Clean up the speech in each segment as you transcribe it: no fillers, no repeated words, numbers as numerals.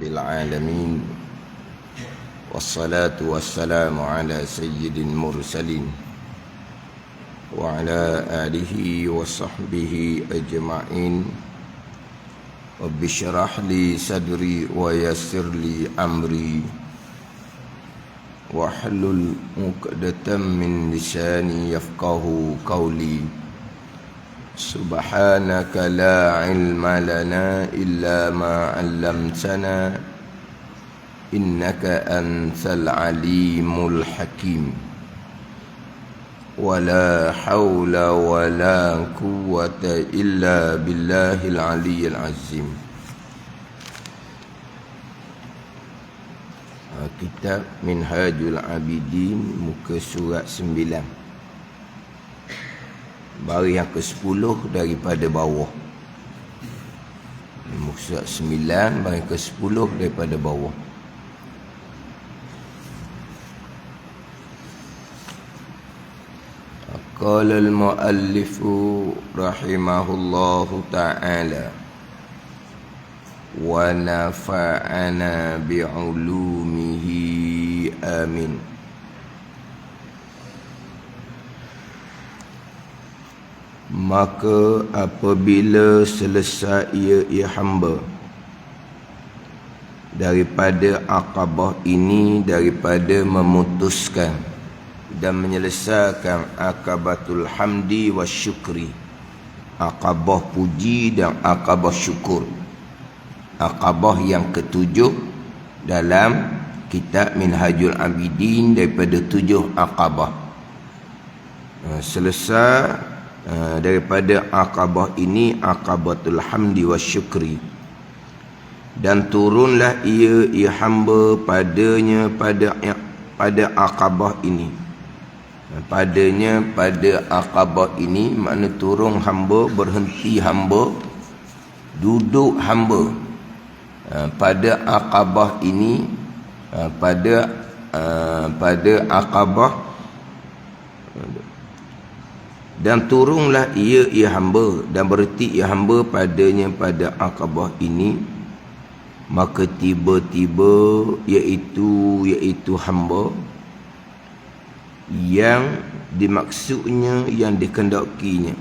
العالمين والصلاة والسلام على سيد المرسلين وعلى آله وصحبه أجمعين. رب اشرح لي صدري ويسر لي أمري واحلل عقدة من لساني يفقه قولي. سبحانك لا علم لنا إلا ما علمتنا إنك أنت العليم الحكيم. ولا حول ولا قوة إلا بالله العلي العظيم. Kitab Minhajul Abidin, muka surat 9, baris yang ke-10 daripada bawah. Muka surat 9, baris ke-10 daripada bawah. Qala al-muallif rahimahullahu ta'ala wa nafa'ana bi'ulumihi amin. Maka apabila selesai ia hamba daripada akabah ini, daripada memutuskan dan menyelesaikan akabatul hamdi wa syukri, akabah puji dan akabah syukur, akabah yang ketujuh dalam kitab Minhajul Abidin daripada 7 akabah. Selesai daripada akabah ini, akabatul hamdi wa syukri, dan turunlah ia hamba padanya pada akabah ini. Padanya pada akabah ini makna turun hamba, berhenti hamba, duduk hamba pada akabah ini, pada akabah, dan turunlah ia hamba dan berhenti ia hamba padanya pada akabah ini. Maka tiba-tiba iaitu hamba yang dimaksudnya, yang dikendakinya,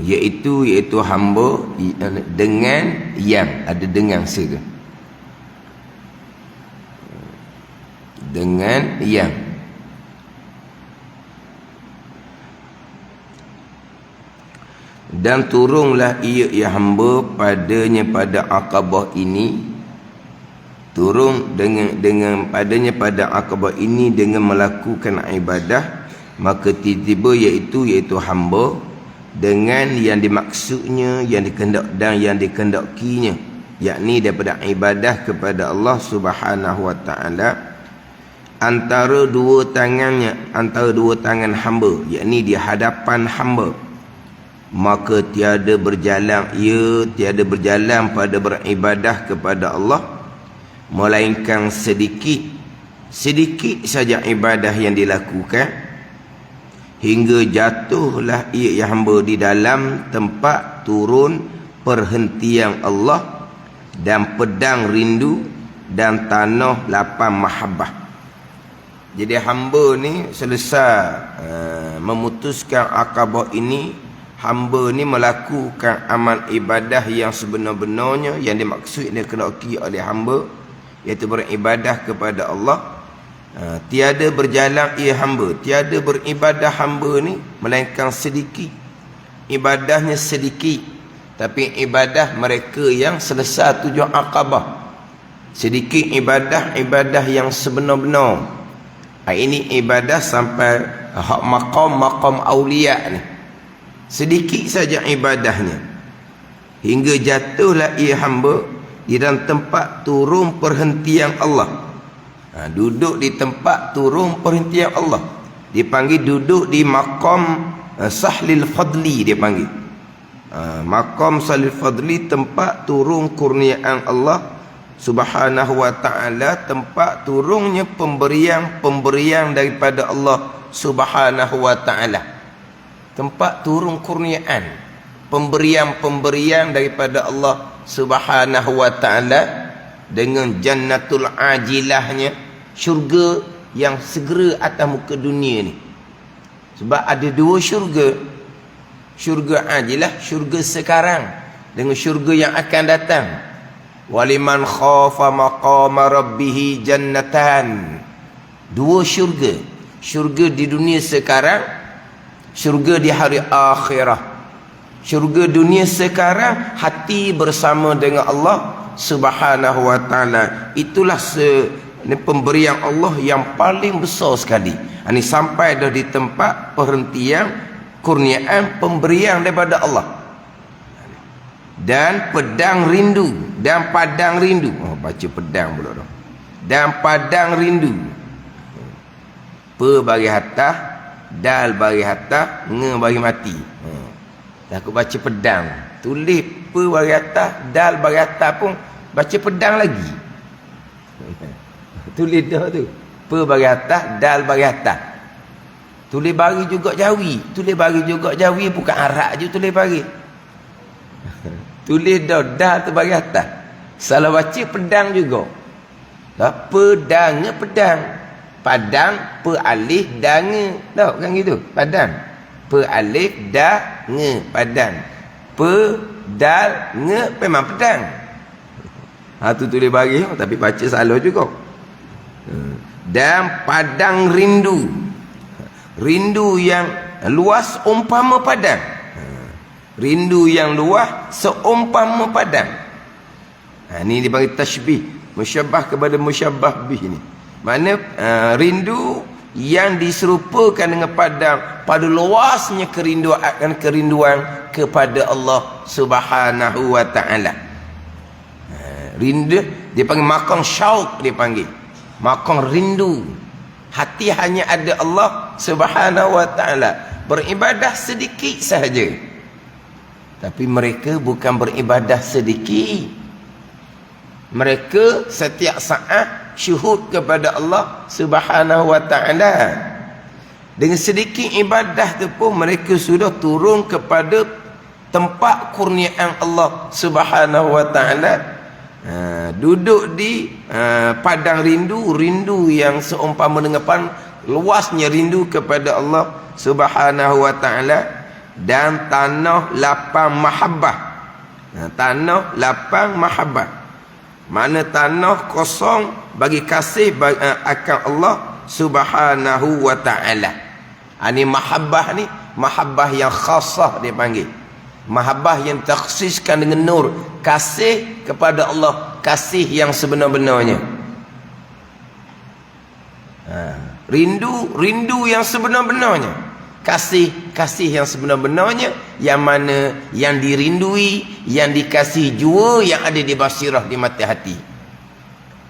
iaitu hamba dengan yang ada dengan saja, dengan yang. Dan turunlah ia hamba padanya pada akabah ini, turun dengan padanya pada akabah ini dengan melakukan ibadah. Maka tiba-tiba iaitu hamba dengan yang dimaksudnya, yang dikendak dan yang dikendakinya, yakni daripada ibadah kepada Allah Subhanahu wa taala, antara dua tangan hamba, yakni di hadapan hamba. Maka tiada berjalan pada beribadah kepada Allah melainkan sedikit saja ibadah yang dilakukan, hingga jatuhlah ia hamba di dalam tempat turun perhentian Allah dan pedang rindu dan tanah lapang mahabbah. Jadi hamba ni selesai memutuskan akabah ini, hamba ni melakukan amal ibadah yang sebenar-benarnya, yang dimaksud dan dikenaki oleh hamba, iaitu beribadah kepada Allah. Tiada berjalan ia hamba, tiada beribadah hamba ni melainkan sedikit, ibadahnya sedikit, tapi ibadah mereka yang selesai 7 akabah, sedikit ibadah yang sebenar-benar. Ini ibadah sampai hak maqam aulia ni, sedikit saja ibadahnya, hingga jatuhlah ia hamba di dalam tempat turun perhentian Allah. Duduk di tempat turun perhentian Allah, dipanggil duduk di maqam sahlil fadli, dia panggil maqam sahlil fadli, tempat turun kurniaan Allah Subhanahu wa ta'ala, tempat turunnya pemberian daripada Allah Subhanahu wa ta'ala, tempat turun kurniaan, pemberian daripada Allah Subhanahu wa ta'ala dengan jannatul ajilahnya, syurga yang segera atas muka dunia ni. Sebab ada dua syurga. Syurga ajilah, syurga sekarang, dengan syurga yang akan datang. Waliman khafa maqama rabbih jannatan. Dua syurga. Syurga di dunia sekarang, syurga di hari akhirah. Syurga dunia sekarang, hati bersama dengan Allah Subhanahu wa ta'ala. Itulah pemberian Allah yang paling besar sekali. Ini sampai dah di tempat perhentian kurniaan pemberian daripada Allah. Dan pedang rindu, dan padang rindu. Oh, baca pedang pula dah. Dan padang rindu. Pe bagi hatta, dal bagi hatta, nge bagi mati. Aku baca pedang, tulis pe bagi atas, dal bagi atas pun baca pedang lagi. Tulis dah tu, pe bagi atas, dal bagi atas. Tulis bagi juga Jawi, tulis bagi juga Jawi, bukan Arab je tulis bagi. Tulis dah, dal tu bagi atas. Salah baca pedang juga. Pedang, pedang. Padang, pe alif, dang. Tak kan gitu, padang. Pe alif dah nge padang. Pe dal nge memang pedang. Tu tulis bagi tapi baca salah juga. Dan padang rindu. Rindu yang luas umpama padang. Rindu yang luas seumpama padang. Ini dipanggil tashbih, musyabbah kepada musyabbah bih ni. Mana rindu yang diserupakan dengan padang pada luasnya kerinduan kepada Allah Subhanahu wa ta'ala. Rindu dia panggil maqam syauq, dia panggil maqam rindu. Hati hanya ada Allah Subhanahu wa ta'ala. Beribadah sedikit sahaja, tapi mereka bukan beribadah sedikit. Mereka setiap saat syuhud kepada Allah Subhanahu wa ta'ala. Dengan sedikit ibadah tu pun mereka sudah turun kepada tempat kurniaan Allah Subhanahu wa ta'ala. Duduk di padang rindu, rindu yang seumpama dengan luasnya rindu kepada Allah Subhanahu wa ta'ala. Dan tanah lapang mahabbah. Tanah lapang mahabbah, mana tanah kosong bagi kasih akan Allah Subhanahu wa ta'ala. Ini mahabbah ni, mahabbah yang khasah dia panggil. Mahabbah yang takhsiskan dengan nur, kasih kepada Allah, kasih yang sebenar-benarnya. Rindu yang sebenar-benarnya. Kasih yang sebenar-benarnya, yang mana yang dirindui, yang dikasihi jua, yang ada di basirah, di mata hati.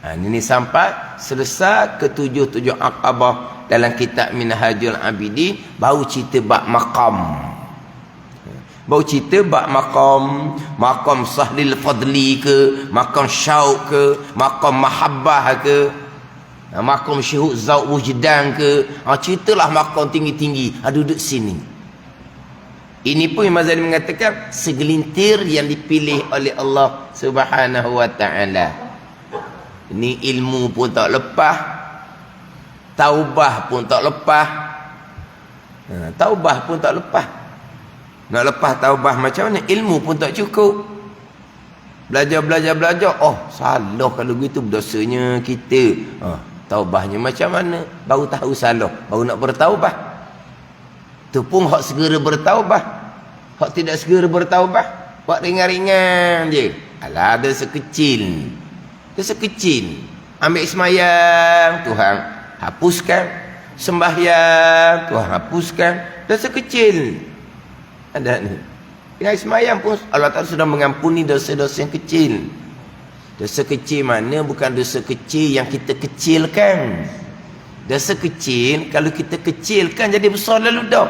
Ini sampai selesai ke-7 aqabah dalam kitab Minhajul Abidin. Baru cerita bab maqam. Baru cerita bab maqam. Maqam sahlil fadli ke, maqam syauq ke, maqam mahabbah ke, maqam syuhud zauq wujdan ke. Ceritalah maqam tinggi-tinggi, duduk sini. Ini pun Imam Ghazali mengatakan segelintir yang dipilih oleh Allah Subhanahu wa ta'ala. Ini ilmu pun tak lepas, taubah pun tak lepas. Taubah pun tak lepas. Nak lepas taubah macam mana? Ilmu pun tak cukup. Belajar. Oh, salah kalau begitu berdosanya kita. Taubahnya macam mana? Baru tahu salah, baru nak bertaubah. Tu pun hak segera bertaubah. Hak tidak segera bertaubah, buat ringan-ringan je. Alah, dosa kecil. Dosa kecil. Ambil sembahyang, Tuhan hapuskan. Sembahyang, Tuhan hapuskan. Dosa kecil. Ada ni. Dengan sembahyang pun Allah Ta'ala sudah mengampuni dosa-dosa yang kecil. Dosa kecil mana? Bukan dosa kecil yang kita kecilkan. Dosa kecil, kalau kita kecilkan jadi besar lalu dah.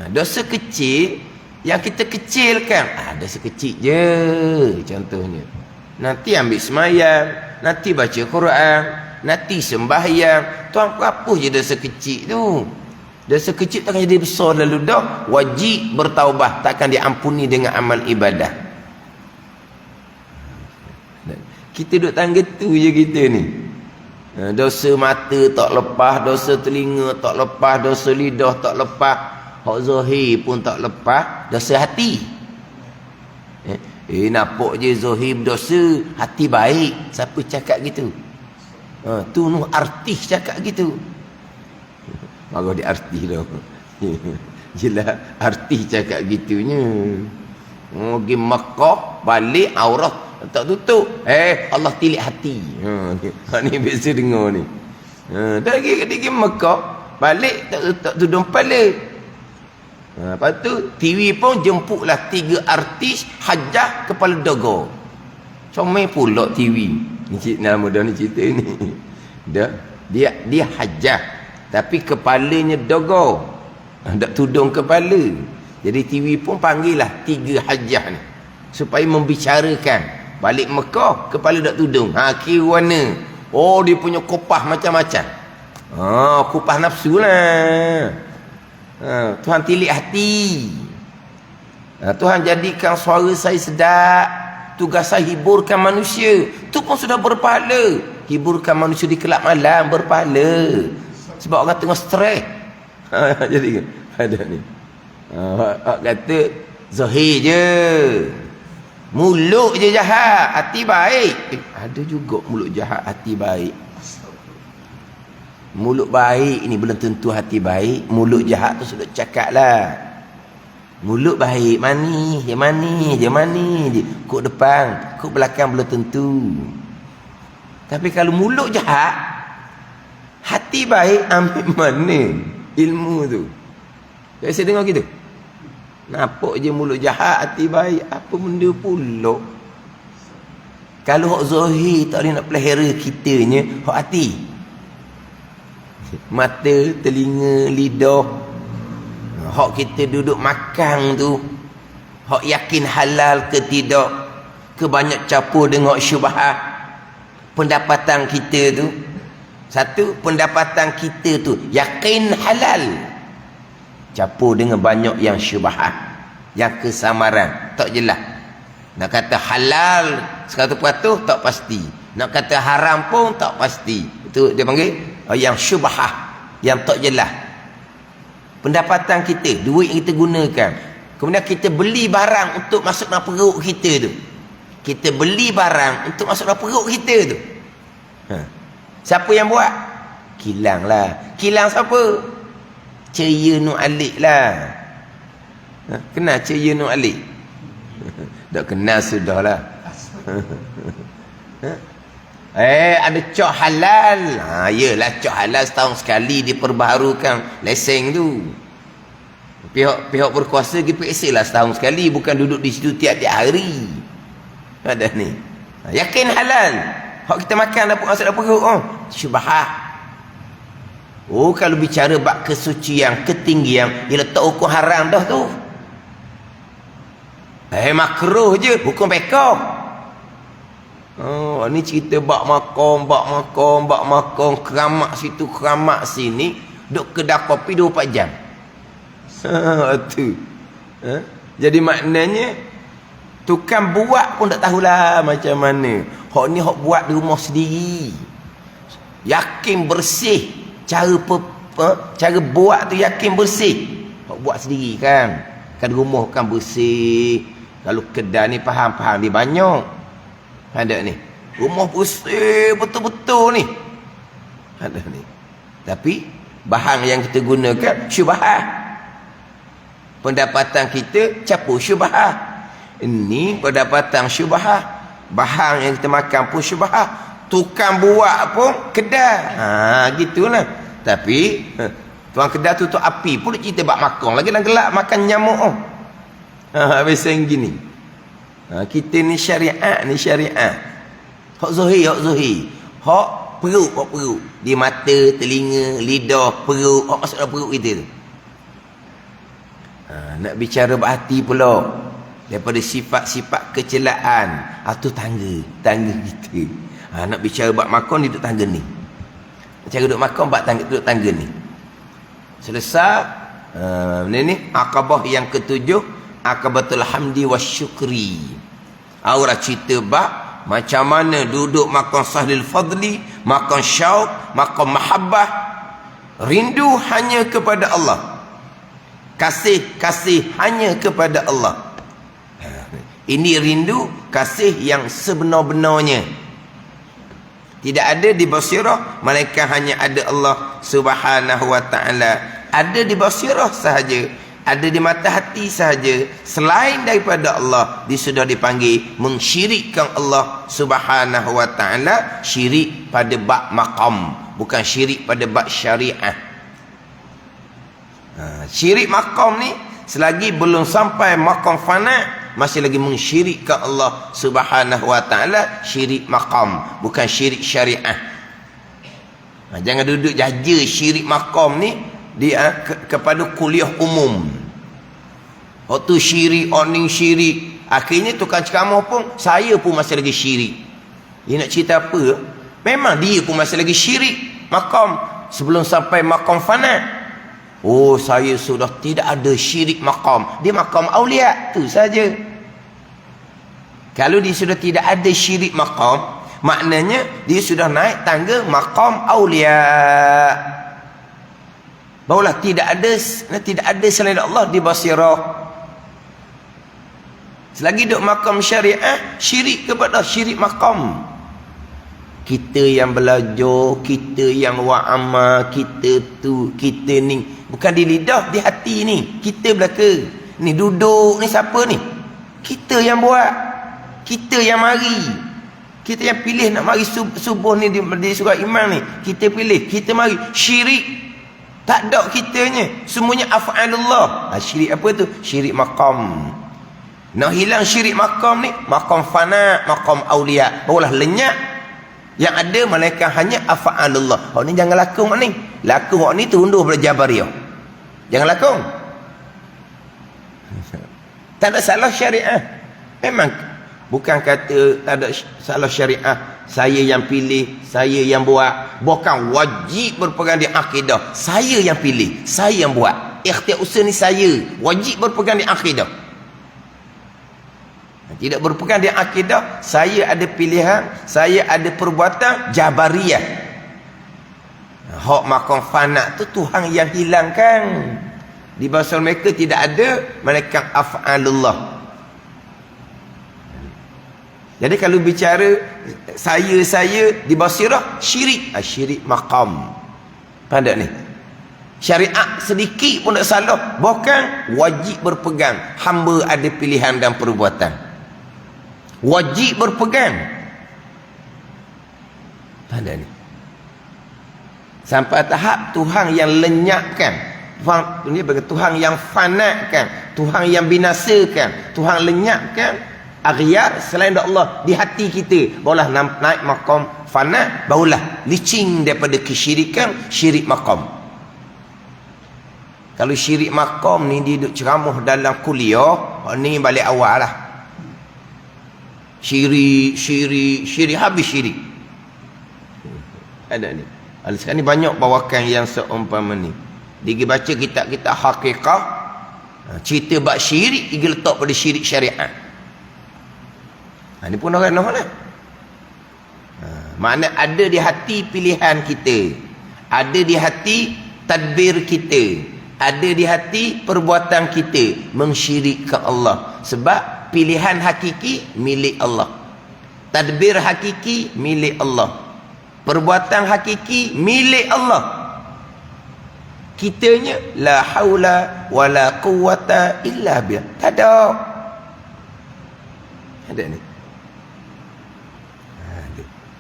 Dosa kecil yang kita kecilkan, dosa kecil je contohnya. Nanti ambil sembahyang, nanti baca Quran, nanti sembahyang, Tuhan hapus je dosa kecil tu. Dosa kecil takkan jadi besar lalu dah. Wajib bertaubat, takkan diampuni dengan amal ibadah. Kita duduk tangga tu je kita ni. Dosa mata tak lepas, dosa telinga tak lepas, dosa lidah tak lepas, hak zahir pun tak lepas, dosa hati. Nampak je zahir berdosa, hati baik. Siapa cakap gitu? Tu artis cakap gitu. Marah dia artis dah. Jelas artis cakap gitunya. Pergi Makkah, balik aurat tak tutup. Allah tilik hati. Ni biasa dengar ni. Dah pergi Makkah, balik tak tudung kepala. Lepas tu TV pun jemputlah 3 artis hajah kepala dogo. Comel pula TV. Ni nama dah ni cerita ni. Dia hajah tapi kepalanya dogo. Tak tudung kepala. Jadi TV pun panggil lah 3 hajah ni supaya membicarakan. Balik Mekah, kepala tak tudung. Kira warna. Oh, dia punya kupah macam-macam. Kupah nafsu lah. Tuhan tilik hati. Tuhan jadikan suara saya sedap. Tugas saya hiburkan manusia. Tu pun sudah berpahala. Hiburkan manusia di kelab malam, berpahala. Sebab orang tengah stres. Jadi ada ni. Kata zahir je. Mulut je jahat, hati baik. Ada juga mulut jahat, hati baik. Mulut baik ni belum tentu hati baik. Mulut jahat tu sudah cakap lah. Mulut baik, manis je. Kok depan, kok belakang belum tentu. Tapi kalau mulut jahat, hati baik, ambil mana ilmu tu? Saya dengar gitu. Nampak je mulut jahat, hati baik. Apa benda pula? Kalau hak zahir tak boleh nak pelihara kitanya, hak hati. Mata, telinga, lidah. Hak kita duduk makan tu, hak yakin halal ke tidak, ke banyak campur dengan syubhat. Pendapatan kita tu, satu, pendapatan kita tu yakin halal, campur dengan banyak yang syubhat, yang kesamaran, tak jelas. Nak kata halal 100% tak pasti, nak kata haram pun tak pasti. Itu dia panggil yang syubhat, yang tak jelas. Pendapatan kita, duit yang kita gunakan, kemudian kita beli barang untuk masuk dalam perut kita tu. Kita beli barang untuk masuk dalam perut kita tu. Siapa yang buat? Kilang lah. Kilang siapa? Ceria Nur Alik lah. Kenal Ceria Nur Alik? Tak kenal sudahlah. Ada cok halal. Yelah, cok halal setahun sekali diperbaharukan lesen tu. Pihak berkuasa pergi periksa lah setahun sekali, bukan duduk di situ tiap-tiap hari. Ada ni. Yakin halal. Hak kita makan dapat masuk dalam perut. Syubhat. Kalau bicara bab kesucian, ketinggian, dia letak hukum haram dah tu. Makruh je, hukum bekah. Ni cerita bak makan, keramak situ, keramak sini, duk kedai kopi 24 jam. Tu. Jadi maknanya tukang buat pun tak tahulah macam mana. Hak ni hak buat di rumah sendiri. Yakin bersih. Cara buat tu yakin bersih. Hak buat sendiri kan. Kan rumah kan bersih. Kalau kedai ni faham dia banyak. Ada ni. Rumah bersih betul-betul ni. Ada ni. Tapi bahan yang kita gunakan syubhat. Pendapatan kita campur syubhat. Ini pendapatan syubhat. Bahan yang kita makan pun syubhat. Tukang buat pun kedai. Gitulah. Tapi tuan kedai tutup api pun cerita bak makan lagi dalam gelap, makan nyamuk. Habis yang gini. Kita ni syariat, ni syariat. Hak zahir, hak perut. Di mata, telinga, lidah, perut, hak masuk dalam perut kita tu. Nak bicara bak hati pula. Daripada sifat-sifat kecelaan, tu tangga kita. Nak bicara bab makan, duduk tangga ni. Cara duduk makan, bab tangga, duduk tangga ni. Selesai ini akabah yang ketujuh, akabatul hamdi wasyukri. Aura cerita bab macam mana duduk maqam sahlil fadli, maqam syauq, maqam mahabbah, rindu hanya kepada Allah, kasih hanya kepada Allah. Ini rindu kasih yang sebenar-benarnya. Tidak ada di basirah, melainkan hanya ada Allah Subhanahu wa taala. Ada di basirah sahaja, ada di mata hati sahaja. Selain daripada Allah, dia sudah dipanggil mensyirikkan Allah Subhanahu wa taala. Syirik pada bab maqam, bukan syirik pada bab syariah. Syirik maqam ni selagi belum sampai maqam fana, masih lagi mensyirikkan Allah Subhanahu wa taala. Syirik maqam, bukan syirik syariah. Jangan duduk jaja syirik maqam ni dia kepada kuliah umum. Waktu syirik, oning syirik, akhirnya tukang ceramah pun, saya pun masih lagi syirik. Dia nak cerita apa? Memang dia pun masih lagi syirik maqam sebelum sampai maqam fana. Oh, saya sudah tidak ada syirik maqam, dia maqam aulia tu saja. Kalau dia sudah tidak ada syirik maqam, maknanya dia sudah naik tangga maqam aulia. Barulah tidak ada selain Allah di basirah. Selagi duduk makam syariah, syirik kepada syirik makam. Kita yang belajar, kita yang wa'ama, kita ni bukan di lidah, di hati ni. Kita belaka. Ni duduk ni siapa ni? Kita yang buat. Kita yang mari. Kita yang pilih nak mari subuh ni di surah Imam ni. Kita pilih, kita mari. Syirik. Tak ada kitanya, semuanya af'alullah. Syirik apa tu? Syirik maqam. Nak hilang syirik maqam ni, maqam fana, maqam aulia, barulah lenyap. Yang ada malaikat hanya af'alullah. Hak ni jangan lakung hak ni. Lakung hak ni tunduh pada Jabariyah. Jangan lakung. Tak ada salah syariah. Memang bukan kata tak ada salah syariah. Saya yang pilih, saya yang buat. Bukan wajib berpegang di akidah. Saya yang pilih, saya yang buat. Ikhtiar usaha ni saya. Wajib berpegang di akidah. Tidak berpegang di akidah, saya ada pilihan, saya ada perbuatan Jabariyah. Hak makam fana tu Tuhan yang hilangkan. Di bahasa mereka tidak ada, malaikat af'alullah. Jadi kalau bicara saya di basirah, syirik. Syirik maqam. Pandai ni. Syariat sedikit pun tak salah. Bukan wajib berpegang. Hamba ada pilihan dan perbuatan. Wajib berpegang. Pandai ni. Sampai tahap Tuhan yang lenyapkan. Tuhan yang fanakan. Tuhan yang binasakan. Tuhan lenyapkan aghyar selain Allah di hati kita. Barulah naik maqam fana, barulah licing daripada kesyirikan, syirik maqam. Kalau syirik maqam ni dia duduk ceramah dalam kuliah, ni balik awal lah. Syirik habis syirik. Ada ni. Sekarang ni banyak bawakan yang seumpama ni. Dia baca kitab-kitab hakikah, cerita bab syirik, dia letak pada syirik syariat. Ini pun orang lah. Makna ada di hati pilihan kita. Ada di hati tadbir kita. Ada di hati perbuatan kita. Mensyirikkan Allah. Sebab pilihan hakiki milik Allah. Tadbir hakiki milik Allah. Perbuatan hakiki milik Allah. Kitanya la haula wala quwwata illa billah. Tak ada. Ada ni.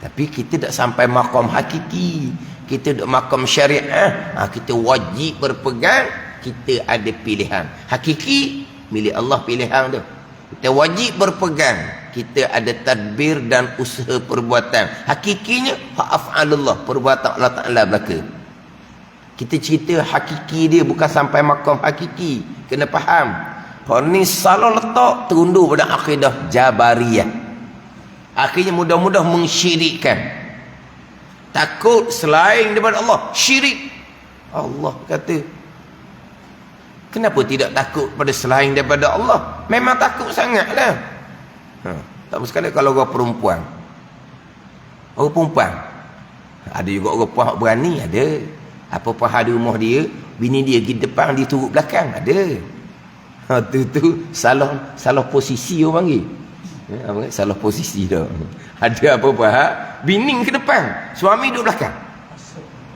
Tapi kita tak sampai maqam hakiki. Kita duduk maqam syariah. Kita wajib berpegang. Kita ada pilihan. Hakiki milik Allah pilihan tu. Kita wajib berpegang. Kita ada tadbir dan usaha perbuatan. Hakikinya hak af'alullah, perbuatan Allah Ta'ala belaka. Kita cerita hakiki dia bukan sampai maqam hakiki. Kena faham. Kalau ni salah letak terundur pada akidah Jabariyah. Akhirnya mudah-mudah mensyirikkan. Takut selain daripada Allah. Syirik. Allah kata, Kenapa tidak takut pada selain daripada Allah? Memang takut sangatlah. Tak sekali kalau orang perempuan. Orang perempuan. Ada juga orang perempuan berani, ada. Apa-apa hal di rumah dia, bini dia pergi depan, dia turut belakang, ada. Tu salah posisi orang panggil. Salah posisi dah. Ada apa-apa hal, bini ke depan, suami duduk belakang.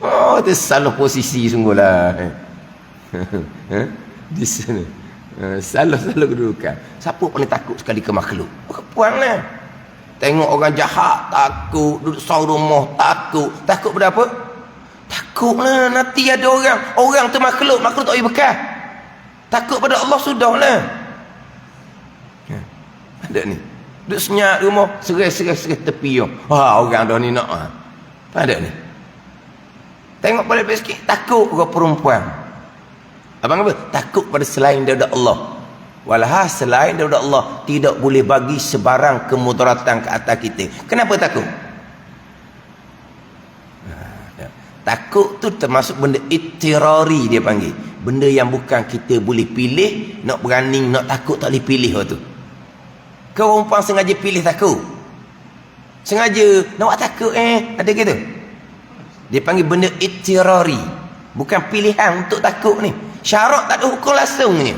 Oh, tu salah posisi sungguhlah. Di sana. Salah kedudukan. Siapa paling takut sekali ke makhluk? Perempuan lah. Tengok orang jahat, takut. Duduk seorang rumah, takut. Takut pada apa? Takutlah nanti ada orang tu makhluk tak boleh bekas. Takut pada Allah sudahlah. Ada ni. Duduk senyap rumah, serai tepi yo. Orang dah ni nak. Ada ni. Tengok balik sikit, takut ke perempuan. Abang apa? Takut pada selain daripada Allah. Walhal selain daripada Allah tidak boleh bagi sebarang kemudaratan ke atas kita. Kenapa takut? Takut tu termasuk benda ittirari dia panggil. Benda yang bukan kita boleh pilih, nak berani, nak takut tak boleh pilih waktu tu. Kau umpang sengaja pilih takut. Sengaja nak buat takut ada gitu. Dia panggil benda ittirari. Bukan pilihan untuk takut ni. Syarak tak ada hukum langsungnya.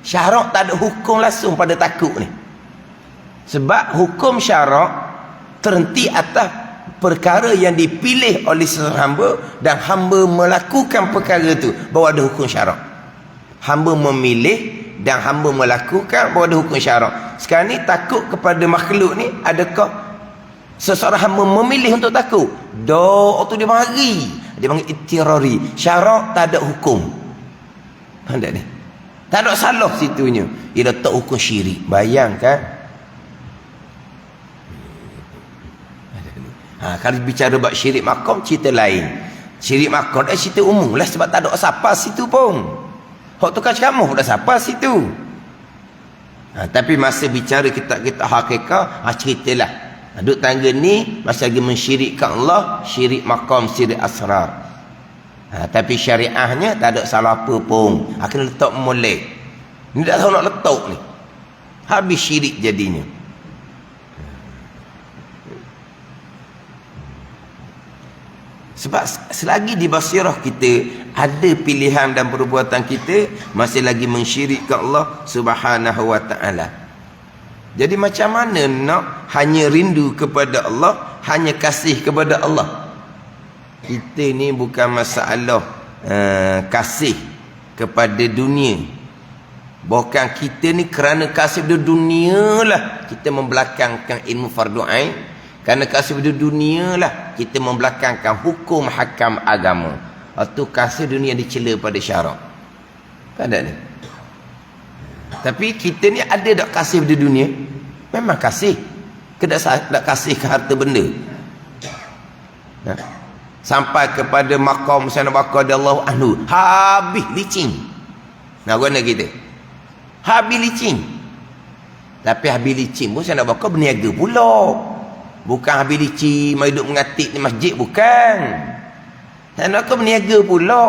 Syarak tak ada hukum langsung pada takut ni. Sebab hukum syarak terhenti atas perkara yang dipilih oleh seorang hamba dan hamba melakukan perkara itu, bahawa ada hukum syarak. Hamba memilih dan hamba melakukan, bahawa ada hukum syarak. Sekarang ni takut kepada makhluk ni, adakah seseorang hamba memilih untuk takut? Waktu dia mari, dia panggil ittirari. Syarak tak ada hukum. Ada ni. Tak ada salah situnya. Ia letak hukum syirik. Bayangkan. Kalau bicara bab syirik makam, cerita lain. Syirik makam cerita umum lah, sebab tak ada siapa situ pun. Hak tukar ceramah pun dah siapa situ. Tapi masa bicara kita hakikat, ceritalah. Duduk tangga ni masa lagi mensyirikkan Allah, syirik makam, syirik asrar. Tapi syariahnya tak ada salah apa pun. Kena letak molek. Ni tak tahu nak letak ni. Habis syirik jadinya. Sebab selagi di basirah kita ada pilihan dan perbuatan kita, masih lagi mensyirikkan Allah Subhanahu wa ta'ala. Jadi macam mana nak hanya rindu kepada Allah, hanya kasih kepada Allah? Kita ni bukan masalah kasih kepada dunia. Bukan kita ni kerana kasih kepada dunia lah kita membelakangkan ilmu fardu ain. Kerana kasih pada dunia lah kita membelakangkan hukum hakam agama. Atau kasih dunia dicela pada syarak. Tak ada ni. Tapi kita ni ada tak kasih pada dunia? Memang kasih. Tak kasih ke harta benda. Sampai kepada maqam Sayyidina Bakar radhiyallahu anhu, habis licin. Nah, guna kita. Habis licin. Tapi habis licin pun Sayyidina Bakar berniaga pula. Bukan habis licin, mai duduk mengatik di masjid, bukan. Dan aku berniaga pula.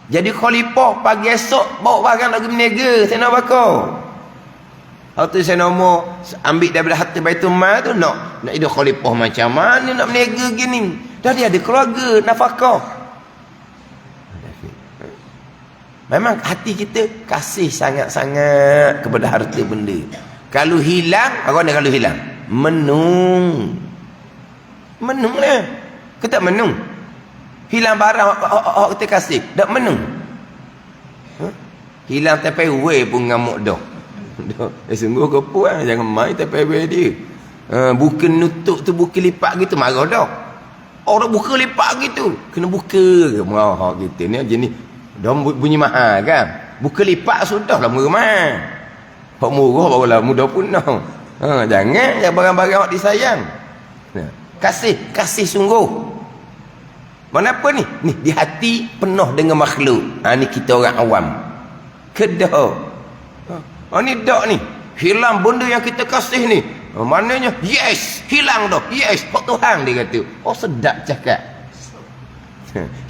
Jadi khalifah pagi esok bawa barang lagi berniaga, saya nak bakar. Waktu saya nombor ambil daripada harta Baitul Mal tu, nak hidup khalifah macam mana nak berniaga gini. Dah dia ada keluarga, nafkah. Memang hati kita kasih sangat-sangat kepada harta benda. Kalau hilang, apa nak kalau hilang? Menung lah. Kita menung. Hilang barang kita kasih, tak menung. Hilang tepai we pun ngamuk dah. Sungguh kau puan, jangan main tepai we dia. Buka nutup tu, buka lipat gitu, marah dah. Orang buka lipat gitu, kena buka ke marah kita ni jenis dah bunyi mahal kan. Buka lipat sudah lah murah. Hak murah barulah mudah punah. Jangan barang-barang yang disayang. Kasih sungguh. Kenapa ni? Ni di hati penuh dengan makhluk. Ni kita orang awam. Kedah. Ni dak ni. Hilang benda yang kita kasih ni. Maknanya yes, hilang dah. Yes, hak Tuhan dia kata. Sedap cakap.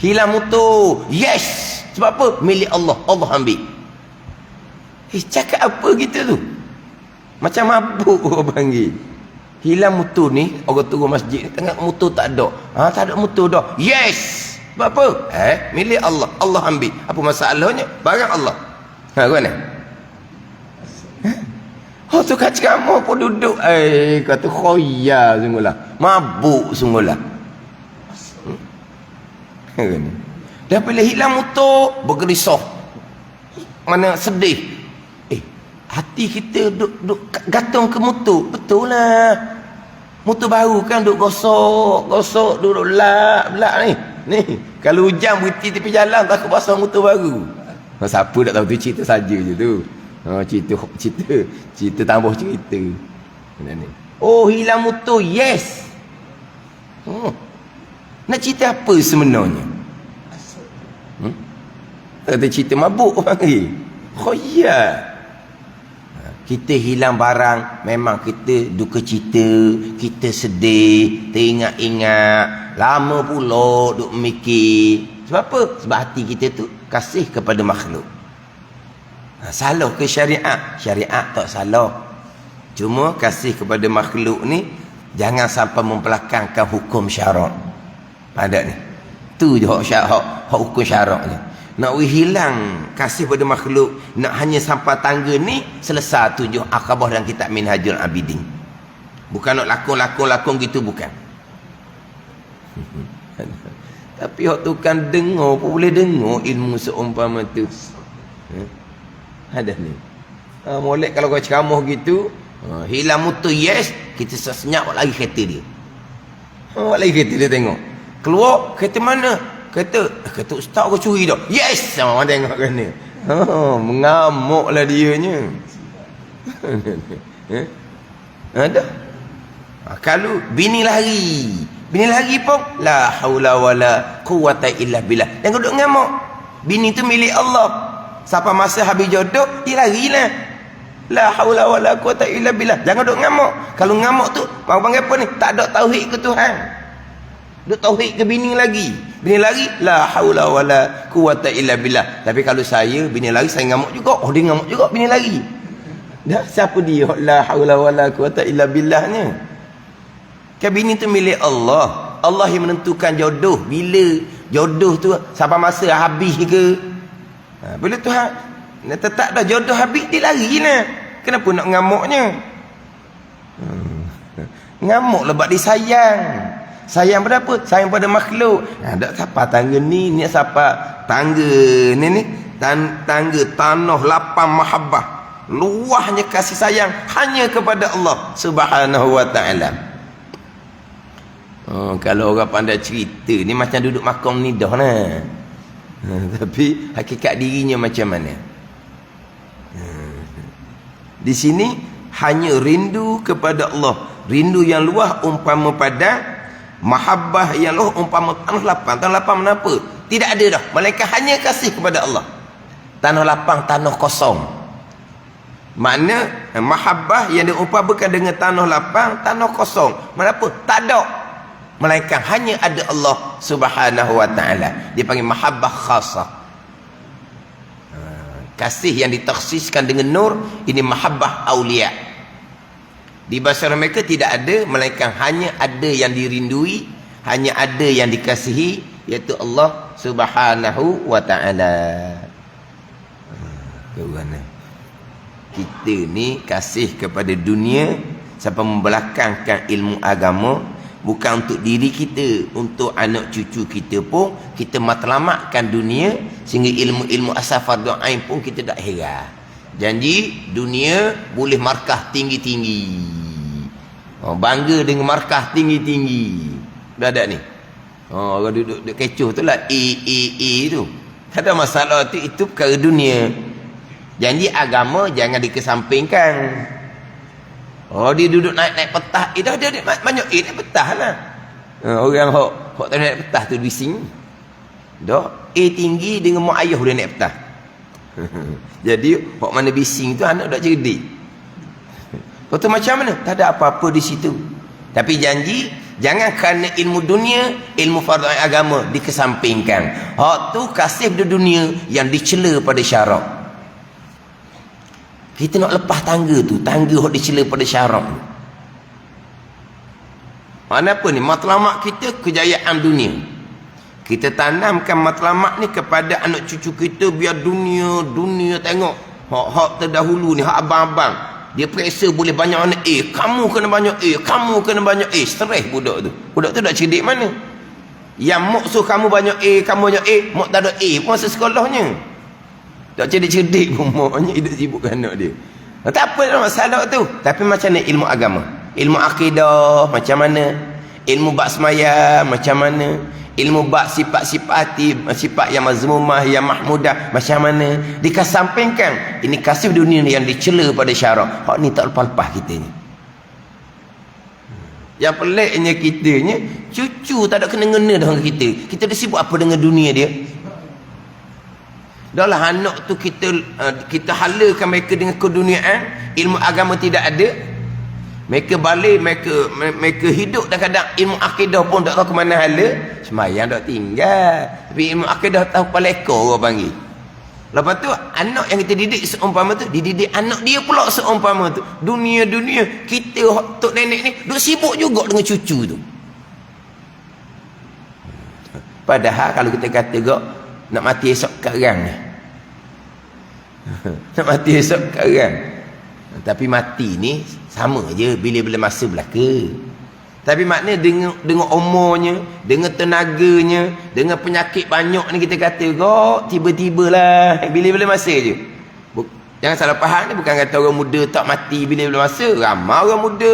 Hilang motor. Yes, Sebab apa? Milik Allah. Allah ambil. Cakap apa kita tu? Macam mabuk orang panggil. Hilang motor ni, orang turun masjid ni, tengok motor tak ada. Tak ada motor dah. Yes! Sebab apa? Milik Allah. Allah ambil. Apa masalahnya? Barang Allah. Kau mana? Tu kat ceramah pun duduk. Kata khoya sungguhlah. Mabuk sungguhlah. Dah bila hilang motor, bergerisah. Mana sedih. Hati kita duk gantung ke motor. Betul lah. Motor baru kan duk gosok, duduk belak ni. Ni, kalau hujan berhenti tepi jalan, takut basah motor baru. Siapa tak tahu tu, cerita saja je tu. Cerita tambah cerita. Oh, hilang motor. Yes. Nak cerita apa sebenarnya? Kata cerita mabuk panggil. Ya. Kita hilang barang, memang kita duka cita, kita sedih, teringat-ingat, lama pula duk mikir. Sebab apa? Sebab hati kita tu kasih kepada makhluk. Salah ke syariat? Syariat tak salah. Cuma kasih kepada makhluk ni jangan sampai membelakangkan hukum syarak. Ada ni. Tu je hak hukum syarak je. Nak hilang kasih pada makhluk, nak hanya sampai tangga ni, selesai tujuh akabah dalam kitab Minhajul Abidin. Bukan nak lakon gitu, bukan. Tapi hak tu kan dengar pun boleh dengar ilmu seumpama tu. Ada ni. Molek kalau kau ceramah gitu, hilang motor, yes, kita senyap lagi kereta dia. Lagi kereta dia tengok. Keluar kereta mana? Kata ustaz kau curi dah. Yes, sama tengok kena. Mengamuklah dianya. Ada. Kalau bini lari pun la haula wala quwata illa billah. Jangan duduk ngamuk. Bini tu milik Allah. Siapa masa habis jodoh, dia larilah. La haula wala quwata illa billah. Jangan duduk ngamuk. Kalau ngamuk tu, mau panggil apa ni? Tak ada tauhid ke Tuhan. Duk tauhid ke bini lagi. Bini lagi, la haula wala quwata illa billah. Tapi kalau saya, bini lagi, saya ngamuk juga. Dia ngamuk juga, bini lagi. Dah, siapa dia? La haula wala quwata illa billahnya. Kan bini tu milik Allah. Allah yang menentukan jodoh. Bila jodoh tu, sampai masa habis ke. Bila Tuhan tetap dah jodoh habis, dia lari lah. Kenapa nak ngamuknya? Ngamuk sebab dia sayang. Sayang pada apa? Sayang pada makhluk. Tak siapa tangga ni siapa tangga ni tangga tanah lapang mahabbah. Luahnya kasih sayang hanya kepada Allah Subhanahu wa taala. Kalau orang pandai cerita ni macam duduk makam ni dah lah. Tapi hakikat dirinya macam mana? Di sini hanya rindu kepada Allah. Rindu yang luah umpama padang, mahabbah yang luah umpama tanah lapang. Tanah lapang kenapa? Tidak ada dah. Malaikat hanya kasih kepada Allah. Tanah lapang, tanah kosong. Makna mahabbah yang diumpamakan dengan tanah lapang, tanah kosong. Kenapa? Tak ada. Malaikat hanya ada Allah Subhanahu wa taala. Dia panggil mahabbah khasah. Kasih yang ditakhsiskan dengan nur, ini mahabbah aulia. Di bahasa mereka tidak ada, melainkan hanya ada yang dirindui, hanya ada yang dikasihi, iaitu Allah Subhanahu wa taala. Kita ni kasih kepada dunia sampai membelakangkan ilmu agama. Bukan untuk diri kita, untuk anak cucu kita pun kita matlamatkan dunia, sehingga ilmu-ilmu asal fardu ain pun kita tak heran. Janji dunia boleh markah tinggi-tinggi. Bangga dengan markah tinggi-tinggi. Dah ada ni. Orang duduk kecoh tu lah tu. Tak ada masalah tu, itu perkara dunia. Janji agama jangan dikesampingkan. Dia duduk naik petah. Dah dia banyak naik petah lah. Orang hok tak naik petah tu bising. Dah tinggi dengan mak ayah dia naik petah. Jadi hok mana bising tu anak dak cerdik. Lepas tu macam mana? Tak ada apa-apa di situ. Tapi janji Jangan kerana ilmu dunia, ilmu fardu ain agama dikesampingkan. Hak tu kasih di dunia yang dicela pada syarak. Kita nak lepas tangga tu, tangga hak dicela pada syarak. Mana apa ni? Matlamat kita kejayaan dunia. Kita tanamkan matlamat ni kepada anak cucu kita biar dunia tengok. Hak terdahulu ni, hak abang-abang. Dia periksa boleh banyak mana A. Kamu kena banyak A. Kamu kena banyak A. Stres budak tu. Budak tu dah cerdik mana? Yang mok suruh kamu banyak A, kamu banyak A. Mok tak ada A pun masa sekolahnya. Tak cerdik-cerdik pun moknya hidup sibukkan anak dia. Tak apa dalam masalah tu. Tapi macam mana ilmu agama? Ilmu akidah macam mana? Ilmu bab sembahyang macam mana? Ilmu bab sifat-sifat sifat yang mazmumah, yang mahmudah macam mana? Dikesampingkan. Ini kasih dunia yang dicela pada syarak. Hak ni tak lepas-lepas kita ni. Yang peliknya kitanya, cucu tak ada kena-ngena dengan kita. Kita dah sibuk apa dengan dunia dia? Dahlah anak tu kita halakan mereka dengan keduniaan, ilmu agama tidak ada. Mereka balik, mereka hidup dan kadang ilmu akidah pun tak tahu ke mana hala. Semayang tak tinggal. Tapi ilmu akidah tahu kepala ekor orang panggil. Lepas tu, anak yang kita didik seumpama tu, dididik anak dia pula seumpama tu. Dunia-dunia, kita, tok nenek ni, duk sibuk juga dengan cucu tu. Padahal kalau kita kata kok, nak mati esok sekarang ni. Nak mati esok sekarang. Tapi mati ni sama je bila-bila masa belaka. Tapi maknanya dengan umurnya, dengan tenaganya, dengan penyakit banyak ni kita kata kok tiba-tibalah bila-bila masa je. Jangan salah faham ni, bukan kata orang muda tak mati bila-bila masa. Ramai orang muda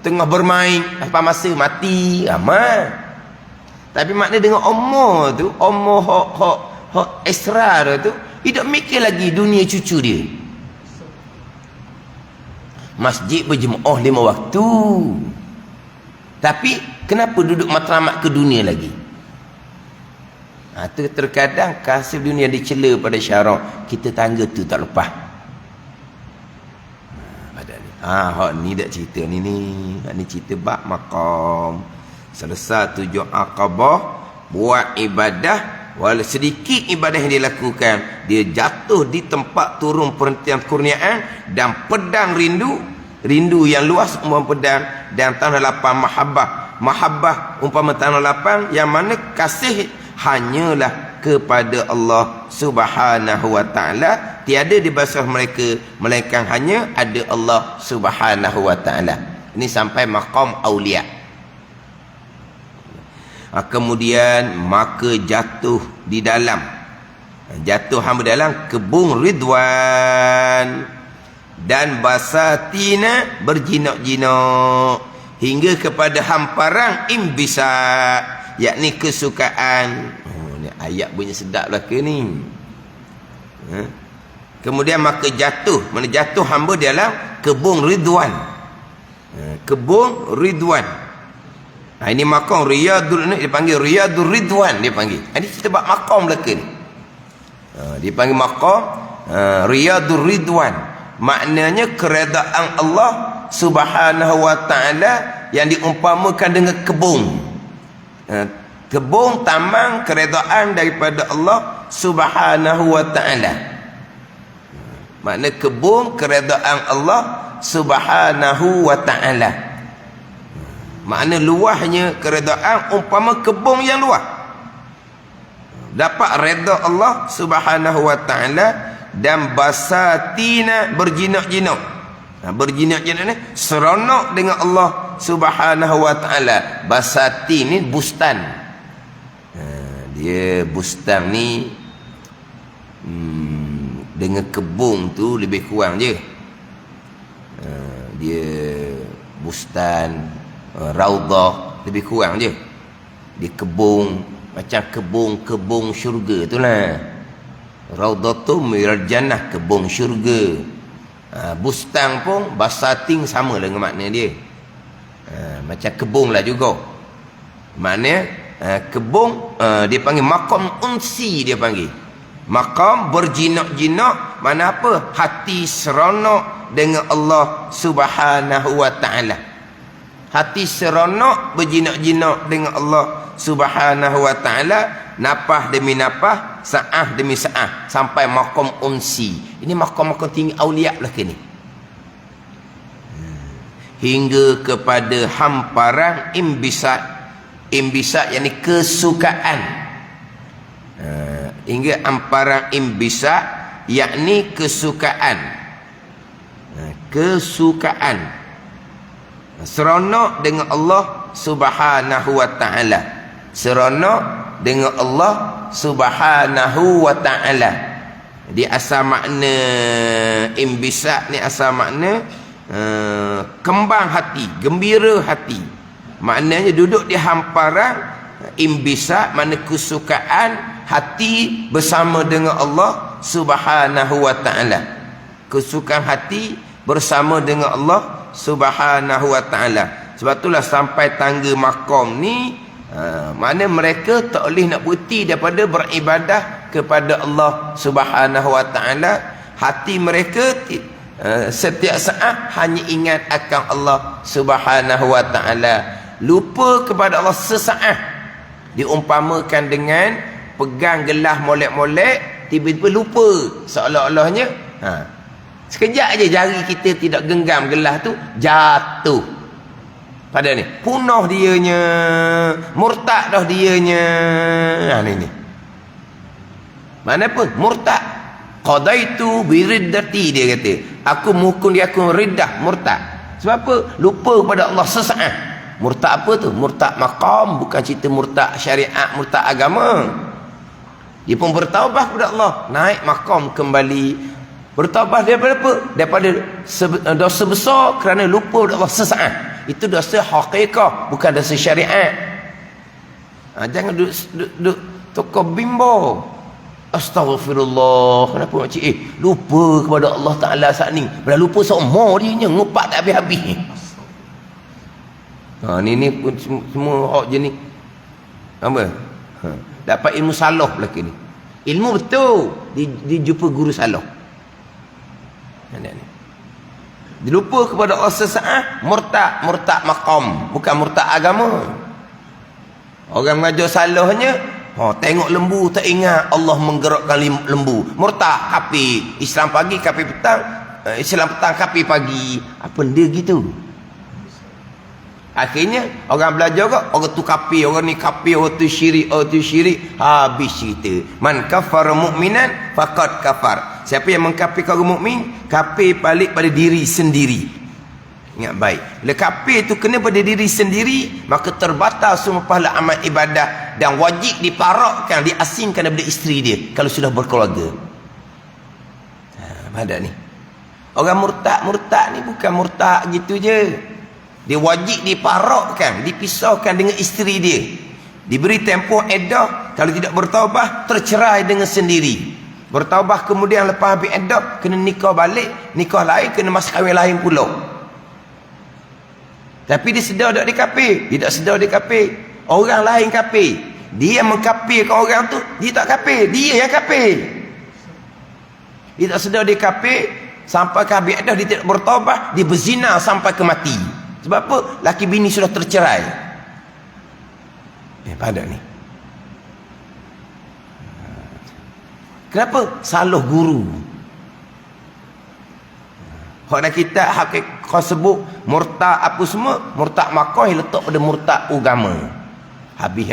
tengah bermain lepas masa mati, ramai. Tapi maknanya dengan umur tu, umur hak esrar tu, hidup mikir lagi dunia cucu dia. Masjid berjemaah 5 waktu. Tapi kenapa duduk matlamat ke dunia lagi? Terkadang kasih dunia dicela pada syarak. Kita tangga tu tak lepas. Hak ni dak cerita ni. Hak ni cerita bab maqam. Selesai 7 Aqabah, buat ibadah, walau sedikit ibadah yang dilakukan, dia jatuh di tempat turun perhentian kurniaan dan pedang rindu yang luas umpama pedang, dan tanah lapang mahabbah umpama tanah lapang, yang mana kasih hanyalah kepada Allah Subhanahu wa taala, tiada di basah mereka melainkan hanya ada Allah Subhanahu wa taala. Ini sampai maqam aulia. Kemudian maka jatuh di dalam, jatuh hamba dalam kebun Ridwan, dan basatina berjinak-jinak hingga kepada hamparan imbisa, yakni kesukaan. Ni ayat bunyi sedap lah ke ni. Kemudian maka jatuh, mana jatuh hamba dalam kebun Ridwan. Kebun Ridwan. Ini maqam Riyadul, ni dipanggil Riyadul Ridwan, dia panggil. Ini kita buat maqam belaka ni. Dia panggil maqam Riyadul Ridwan. Maknanya keredaan Allah Subhanahu wa taala yang diumpamakan dengan kebun. Kebun taman keredaan daripada Allah Subhanahu wa taala. Makna kebun keredaan Allah Subhanahu wa taala. Makna luahnya keredaan umpama kebun yang luas. Dapat redha Allah Subhanahu wa taala, dan basatina berjinak-jinak. Berjinak-jinak ni seronok dengan Allah Subhanahu wa taala. Basatin ni bustan. Dia bustan ni dengan kebun tu lebih kurang je. Dia bustan Raudah lebih kurang je. Di kebun macam kebun syurga tu lah. Raudatum minal jannah, kebun syurga. Bustan pun basating sama dengan makna dia. Macam kebun lah juga. Makna kebun dia panggil maqam unsi, dia panggil. Maqam berjinak-jinak, mana apa? Hati seronok dengan Allah Subhanahu wa taala. hati seronok berjinak-jinak dengan Allah Subhanahu wa taala, napah demi napah, sa'ah demi sa'ah, sampai maqam unsi. Ini maqam-maqam tinggi aulia lah kini. Hingga kepada hamparan imbisat. Imbisat yakni kesukaan. Hingga hamparan imbisat yakni kesukaan. Kesukaan. Seronok dengan Allah Subhanahu wa taala. Seronok dengan Allah Subhanahu wa taala. Di asal makna imbisat ni asal makna kembang hati, gembira hati. Maknanya duduk di hamparan imbisat, makna kesukaan hati bersama dengan Allah Subhanahu wa taala. Kesukaan hati bersama dengan Allah Subhanahu wa taala. Sebab itulah sampai tangga maqam ni, mana mereka tak boleh nak berhenti daripada beribadah kepada Allah Subhanahu wa taala. Hati mereka setiap saat hanya ingat akan Allah Subhanahu wa taala. Lupa kepada Allah sesaat. Diumpamakan dengan pegang gelas molek-molek, tiba-tiba lupa, seolah-olahnya sekejap aja jari kita tidak genggam gelas tu, jatuh pada ni, punah dianya, murtad dah dianya. Ni mana pun murtad. Qadaitu biriddati, dia kata, aku menghukum dia, aku riddah, murtad. Sebab apa? Lupa kepada Allah sesaat. Murtad apa tu? Murtad maqam, bukan cerita murtad syariat, murtad agama. Dia pun bertaubat kepada Allah, naik maqam kembali. Bertaubat daripada apa? Daripada dosa besar kerana lupa kepada Allah sesaat. Itu dosa hakikat, bukan dosa syariat. Jangan duduk tokok bimbo. Astaghfirullah. Kenapa makcik? Lupa kepada Allah Ta'ala saat ni. Dah lupa seumur dia ngupak tak habis-habis. Ni pun semua hak jenis apa? Dapat ilmu salah belaka ni. Ilmu betul. Dia jumpa guru salah. Dia lupa kepada Allah sesaat, murtad. Murtad maqam, bukan murtad agama. Orang mengajar salahnya, tengok lembu tak ingat Allah menggerakkan lembu, murtad, kafir. Islam pagi, kafir petang, Islam petang, kafir pagi. Apa dia gitu? Akhirnya orang belajar kok, orang tu kafir, orang ni kafir, orang tu syirik, habis cerita. Man kafara mu'minan faqad kafar. Siapa yang mengkafirkan orang mukmin, kafir balik pada diri sendiri. Ingat baik. Bila kafir tu kena pada diri sendiri, maka terbatal semua pahala amal ibadah dan wajib diparakkan, diasingkan daripada isteri dia kalau sudah berkeluarga. Pada ni. Orang murtad ni bukan murtad gitu je. Dia wajib diparakkan, dipisahkan dengan isteri dia. Diberi tempoh iddah, kalau tidak bertaubat tercerai dengan sendiri. Bertaubat kemudian lepas habis iddah kena nikah balik, nikah lain kena mas kahwin lain pula. Tapi dia sedar tak dia kafir? Dia tak sedar dia kafir. Orang lain kafir. Dia mengkafirkan orang tu, dia tak kafir, dia yang kafir. Dia tak sedar dia kafir, sampai ke habis iddah dia tidak bertaubat, dia berzina sampai ke mati. Sebab apa? Laki bini sudah tercerai. Pada ni. Kenapa? Salah guru. Hak nak kita hakikat sebut murtad apa semua, murtad makah letak pada murtad agama. Habis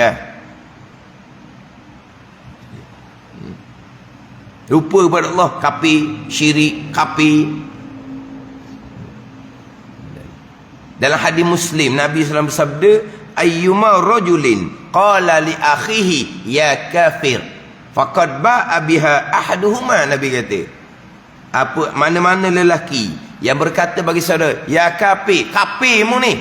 lupa kepada Allah, kafir, syirik, kafir. Dalam hadis Muslim, Nabi SAW bersabda, ayyuma rajulin qala li akhihi ya kafir faqad ba'a biha ahaduhuma. Nabi kata, apa mana-mana lelaki yang berkata bagi saudara ya kafir, kafirmu ni,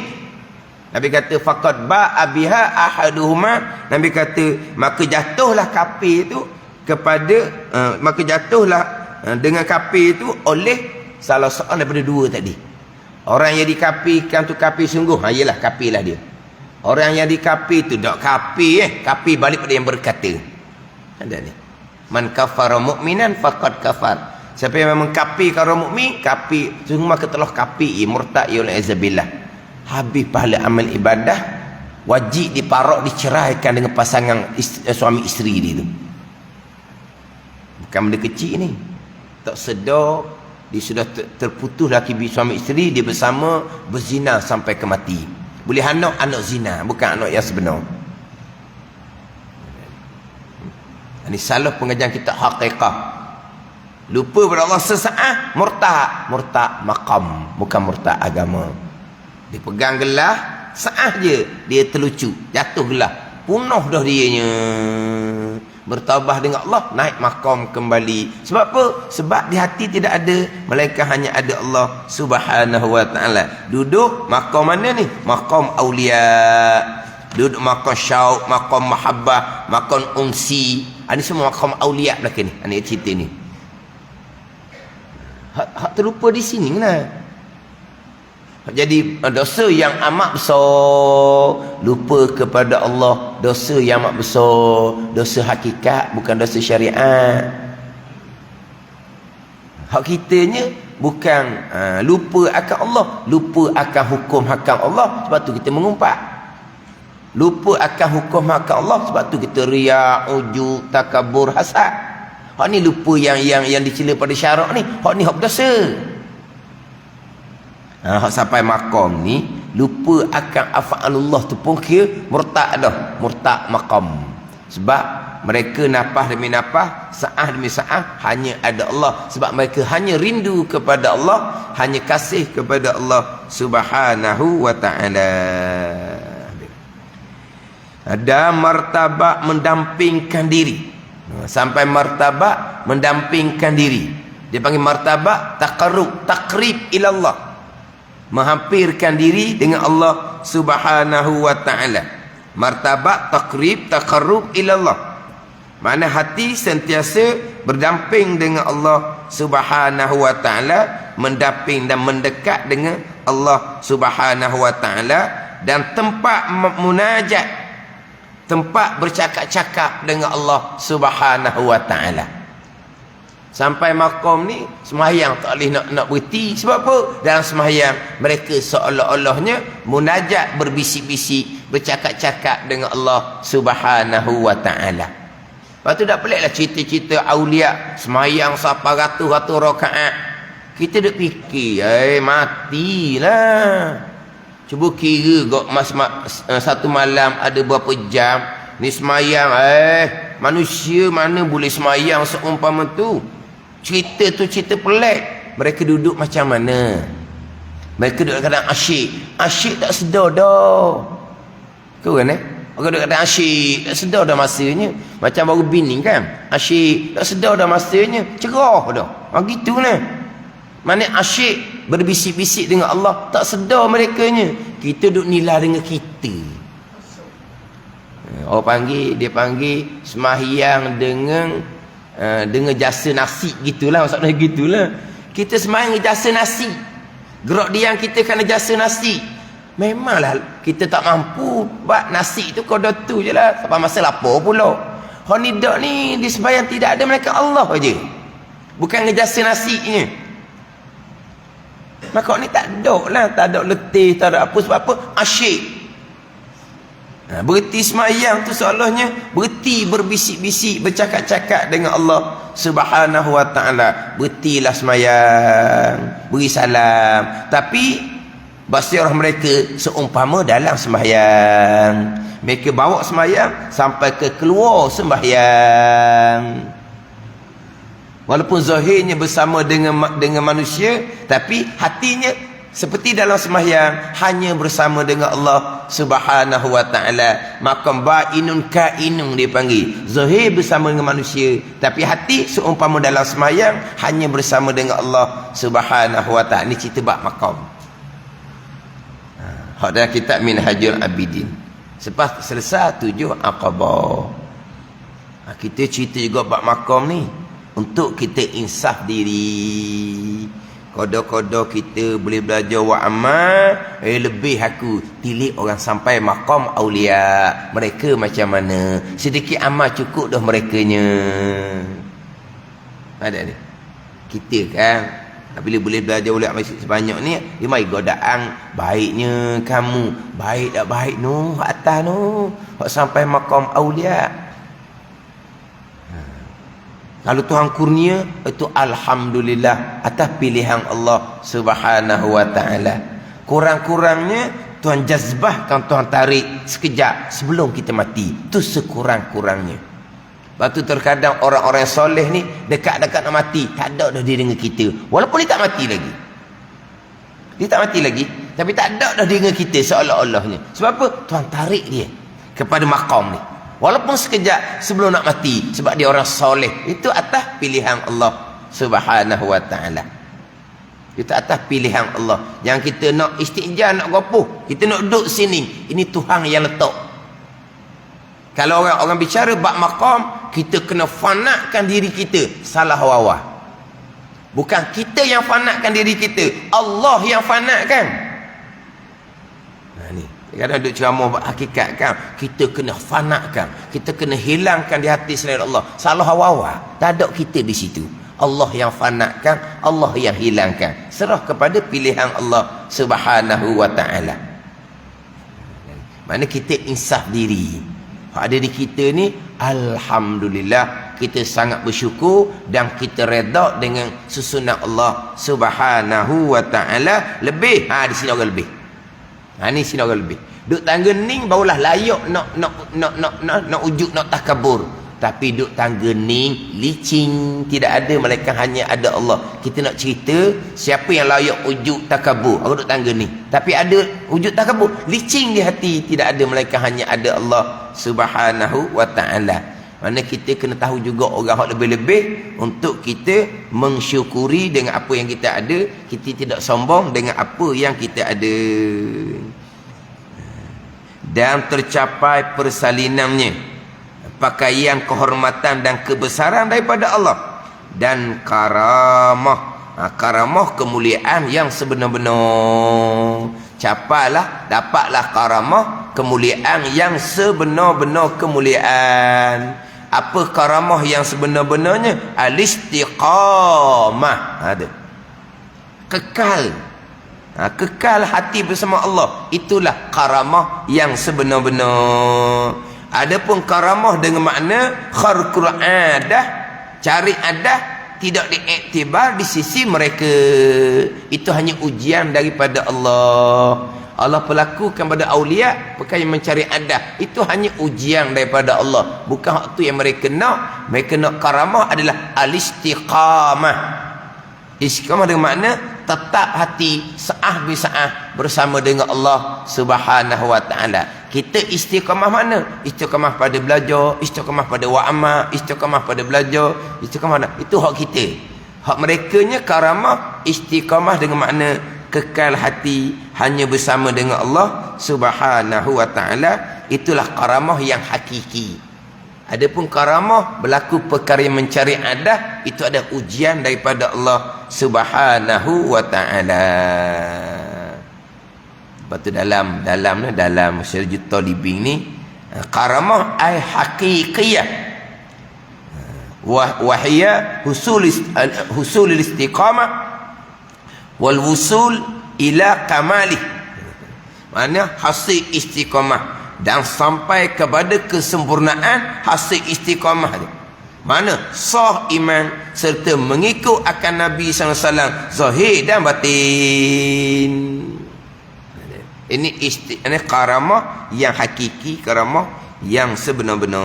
Nabi kata faqad ba'a biha ahaduhuma. Nabi kata maka jatuhlah kafir itu kepada maka jatuhlah dengan kafir itu oleh salah seorang daripada dua tadi. Orang yang dikafirkan tu kafir sungguh, ialah kafirlah dia. Orang yang dikafir tu tak kafir, kafir balik pada yang berkata. Ada ni. Man kafara mu'minan faqad kafar. Siapa yang memang kafir orang mukmin, kafir sungguh maka telah kafir, murtad ya azabillah. habis pahala amal ibadah, wajib diparok, diceraikan dengan pasangan suami isteri dia tu. Bukan benda kecil ni. Tak sedar dia sudah terputus laki suami isteri, dia bersama berzina sampai ke mati. Boleh anak zina, bukan anak yang sebenar. Ini salah pengajian kita hakikat. Lupa pada Allah sesaat, murtad maqam, bukan murtad agama. Dia pegang gelas saat je dia terlucu, jatuh gelas, punah dah dianya. Bertaubat dengan Allah, naik maqam kembali. Sebab apa? Sebab di hati tidak ada, melainkan hanya ada Allah Subhanahu wa taala. Duduk maqam mana ni? Maqam aulia. Duduk maqam syauq, maqam mahabbah, maqam unsi. Ini semua maqam aulia belaka ni. Ini cerita ni. Hak terlupa di sini lah. Jadi dosa yang amat besar, lupa kepada Allah, dosa yang amat besar, dosa hakikat, bukan dosa syariat. Hak kitanya bukan lupa akan Allah, lupa akan hukum hakam Allah, sebab tu kita mengumpat. Lupa akan hukum hakam Allah, sebab tu kita riak, ujub, takabur, hasad. Hak ni lupa yang dicela pada syarak ni, hak ni hak dosa. Hak sampai makom ni lupa akan af'alullah tu pun kira murtad dah, murtad maqam. Sebab mereka nafas demi nafas, saah demi saah hanya ada Allah. Sebab mereka hanya rindu kepada Allah, hanya kasih kepada Allah Subhanahu wa taala. Ada martabat mendampingkan diri. Sampai martabat mendampingkan diri. Dia panggil martabat takrib ila Allah. Menghampirkan diri dengan Allah Subhanahu wa taala. Martabat taqarrub ila Allah. Mana hati sentiasa berdamping dengan Allah Subhanahu wa taala, mendamping dan mendekat dengan Allah Subhanahu wa taala, dan tempat munajat, tempat bercakap-cakap dengan Allah Subhanahu wa taala. Sampai makom ni sembahyang tak boleh nak berhenti. Sebab apa? Dalam sembahyang mereka seolah-olahnya munajat, berbisik-bisik, bercakap-cakap dengan Allah Subhanahu wa taala. Lepas tu tak peliklah cerita-cerita aulia sembahyang sampai ratus-ratus rakaat. Kita duk fikir, matilah. Cuba kira satu malam ada berapa jam ni sembahyang. Manusia mana boleh sembahyang seumpama tu? Cerita tu cerita pelik. Mereka duduk macam mana? Mereka duduk kadang asyik tak sedar dah. Kau kan Mereka duduk kadang asyik tak sedar dah masanya. Macam baru bini kan, asyik tak sedar dah masanya, cerah dah. Gitu lah. Mana asyik berbisik-bisik dengan Allah, tak sedar merekanya. Kita duduk nilai dengan kita. Orang dia panggil sembahyang dengan jasa nasi, gitulah maksudnya, gitulah. Kita sembahyang dengan jasa nasi, gerak diam kita kena jasa nasi. Memanglah kita tak mampu buat nasi tu, kodoh tu je lah, sampai masa lapar pula. Honidak ni di sembahyang tidak ada melainkan Allah aja, bukan ngejasa nasinya. Maka ni tak ada lah, tak ada letih, tak ada apa. Sebab apa? Asyik. Berhenti semayang tu seolahnya berhenti berbisik-bisik, bercakap-cakap dengan Allah Subhanahu wa taala. Berhentilah semayang, beri salam, tapi basirah mereka seumpama dalam sembahyang. Mereka bawa sembahyang sampai ke keluar sembahyang. Walaupun zahirnya bersama dengan manusia, tapi hatinya seperti dalam sembahyang hanya bersama dengan Allah Subhanahu wa taala. Maqam ba'inun ka'inun dia panggil. Zahir bersama dengan manusia, tapi hati seumpama dalam sembahyang hanya bersama dengan Allah Subhanahu wa taala. Ini cerita bab maqam. Hak dalam kitab Minhajul Abidin. Selepas selesai 7 Aqabah. Kita cerita juga bab maqam ni untuk kita insaf diri. Kodoh-kodoh kita boleh belajar wa amal, lebih aku tilik orang sampai maqam aulia. Mereka macam mana? Sedikit amal cukup dah merekanya. Ada ni. Kita kan Bila boleh belajar ulak masjid sebanyak ni, dia mai godaan baiknya kamu, baik tak baik no, atas no, hak sampai maqam aulia. Kalau Tuhan kurnia, itu alhamdulillah atas pilihan Allah Subhanahu wa taala. Kurang-kurangnya Tuhan jazbahkan, Tuhan tarik sekejap sebelum kita mati. Itu sekurang-kurangnya. Lepas tu terkadang orang-orang soleh ni dekat-dekat nak mati, tak ada dah dia dengan kita. Walaupun dia tak mati lagi. Dia tak mati lagi, tapi tak ada dah dia dengan kita seolah-olahnya. Sebab apa? Tuhan tarik dia kepada maqam ni. Walaupun sekejap sebelum nak mati, sebab dia orang soleh. Itu atas pilihan Allah Subhanahu wa taala. Itu atas pilihan Allah. Yang kita nak istighjar, nak gopoh, kita nak duduk sini, ini Tuhan yang letak. Kalau orang bicara bab maqam, kita kena fanakan diri kita, salah wawah. Bukan kita yang fanakan diri kita, Allah yang fanakan. Nah ni, kadang duk ceramah bab hakikat kan, kita kena fanakan, kita kena hilangkan di hati selain Allah. Salah wawah, tak ada kita di situ. Allah yang fanakan, Allah yang hilangkan. Serah kepada pilihan Allah Subhanahu wa taala. Mana kita insaf diri. Ada di kita ni, alhamdulillah, kita sangat bersyukur dan kita reda dengan susunan Allah Subhanahu wa taala. Lebih, di sini orang lebih. Ni sini orang lebih. Duk tangga ning barulah layak nak ujuk, nak takabur. Tapi duk tangga ning licin, tidak ada melainkan hanya ada Allah. Kita nak cerita siapa yang layak ujuk takabur, orang duk tangga ning. Tapi ada ujuk takabur, licin di hati, tidak ada melainkan hanya ada Allah Subhanahu wa taala. Mana kita kena tahu juga orang hak lebih-lebih untuk kita mensyukuri dengan apa yang kita ada. Kita tidak sombong dengan apa yang kita ada. Dan tercapai persalinannya pakaian kehormatan dan kebesaran daripada Allah, dan karamah, karamah kemuliaan yang sebenar-benar. Capailah, dapatlah karamah kemuliaan yang sebenar-benar kemuliaan. Apa karamah yang sebenar-benarnya? Al-istiqamah. Ada kekal, kekal hati bersama Allah. Itulah karamah yang sebenar-benar. Adapun karamah dengan makna kharqul adah, cari adah, tidak diiktibar di sisi mereka. Itu hanya ujian daripada Allah. Allah perlakukan pada awliya perkara mencari adah, itu hanya ujian daripada Allah. Bukan hak tu yang mereka nak. Mereka nak karamah adalah al-istiqamah. Istiqamah dengan makna tetap hati sa'ah bisa'ah bersama dengan Allah Subhanahu wa taala. Kita istiqamah mana? Istiqamah pada belajar, istiqamah pada wa'amal, istiqamah pada belajar, istiqamah. Itu hak kita. Hak merekanya karamah istiqamah dengan makna kekal hati hanya bersama dengan Allah Subhanahu wa taala. Itulah karamah yang hakiki. Adapun karamah berlaku perkara yang mencari adah, itu ada ujian daripada Allah Subhanahu wa taala. Lepas tu dalam Syarjut Talibin ni, karamah ay haqiqiyah wa hiya husul istiqamah wal wusul ila kamalih. Maknanya hasil istiqamah dan sampai kepada kesempurnaan hasil istiqamah tu. Mana? Sah iman serta mengikut akan Nabi SAW zahir dan batin. Ini karamah yang hakiki, karamah yang sebenar-benar.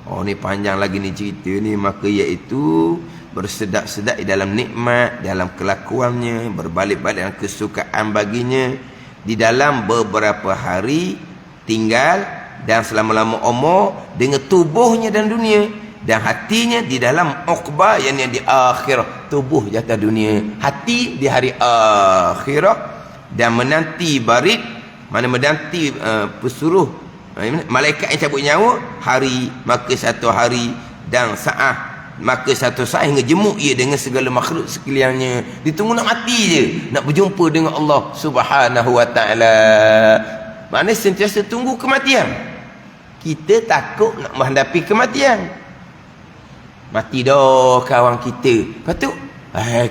Oh ni panjang lagi ni cerita ni. Maka iaitu bersedak-sedak di dalam nikmat, dalam kelakuannya, berbalik-balik dalam kesukaan baginya, di dalam beberapa hari tinggal dan selama-lama umur dengan tubuhnya dan dunia, dan hatinya di dalam uqbah, yang di akhirah. Tubuh jatah dunia, hati di hari akhirah, dan menanti barid, mana menanti pesuruh malaikat yang cabut nyawa, hari maka satu hari, dan saat maka satu saat, hingga jemuk ia dengan segala makhluk sekelilingnya. Ditunggu nak mati je, nak berjumpa dengan Allah Subhanahu wa taala. Maknanya sentiasa tunggu kematian. Kita takut nak menghadapi kematian. Mati dah kawan kita. Lepas tu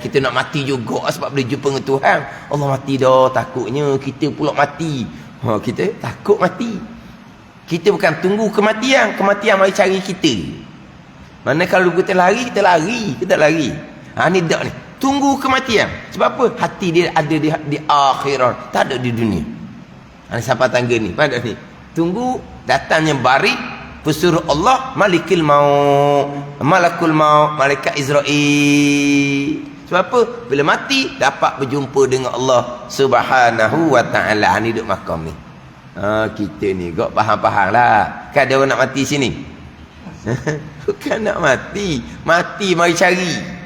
Kita nak mati juga sebab boleh jumpa dengan Tuhan. Allah mati dah, takutnya kita pula mati. Kita takut mati. Kita bukan tunggu kematian mari cari kita. Mana kalau kita lari, kita lari. Ni tak ni. Tunggu kematian. Sebab apa? Hati dia ada di akhirat, tak ada di dunia. Ni siapa tangga ni? Pada ni. Tunggu datangnya barik pesuruh Allah, malakul maut, malaikat Israel. Sebab apa? Bila mati dapat berjumpa dengan Allah Subhanahu wa taala. Ni duduk makam ni. Kita ni kok faham-faham lah. Kan ada orang nak mati sini? Bukan nak mati. Mati mari cari.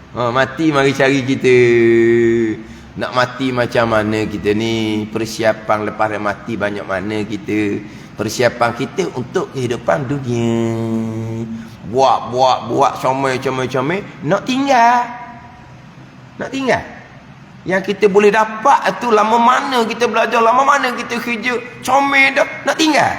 Mati mari cari kita. Nak mati macam mana kita ni? Persiapan lepas mati banyak mana kita? Persiapan kita untuk kehidupan dunia. Buat comel. Nak tinggal. Yang kita boleh dapat tu lama mana kita belajar, lama mana kita kerja, comel dah, nak tinggal.